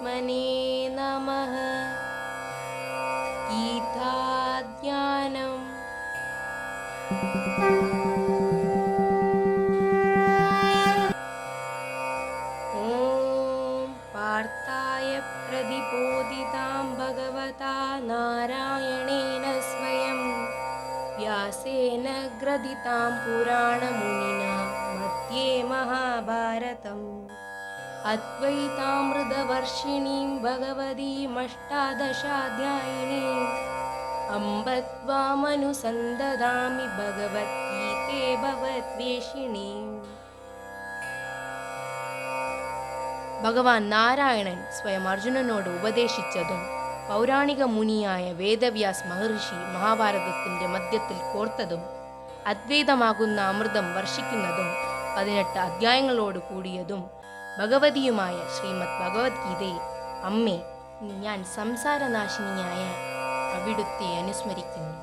परमात्मने नमः। गीताध्यानम्। ॐ पार्थाय प्रतिबोधितां भगवता नारायणेन स्वयं व्यासेन ग्रथितां पुराणमुनिना मध्ये महाभारतम् अद्वैतामृतवर्षिणीं भगवतीमष्टादशाध्यायिनीम् अम्ब त्वामनुसन्दधामि भगवद्गीते भवद्वेषिणीम्. ഭഗവാൻ നാരായണൻ സ്വയം അർജുനനോട് ഉപദേശിച്ചതും പൗരാണിക മുനിയായ വേദവ്യാസ് മഹർഷി മഹാഭാരതത്തിന്റെ മധ്യത്തിൽ കോർത്തതും അദ്വൈതമാകുന്ന അമൃതം വർഷിക്കുന്നതും 18 അധ്യായങ്ങളോട് കൂടിയതും ഭഗവതിയുമായ ശ്രീമദ് ഭഗവത്ഗീതയെ അമ്മേ, ഞാൻ സംസാരനാശിനിയായ അവിടുത്തെ അനുസ്മരിക്കുന്നു.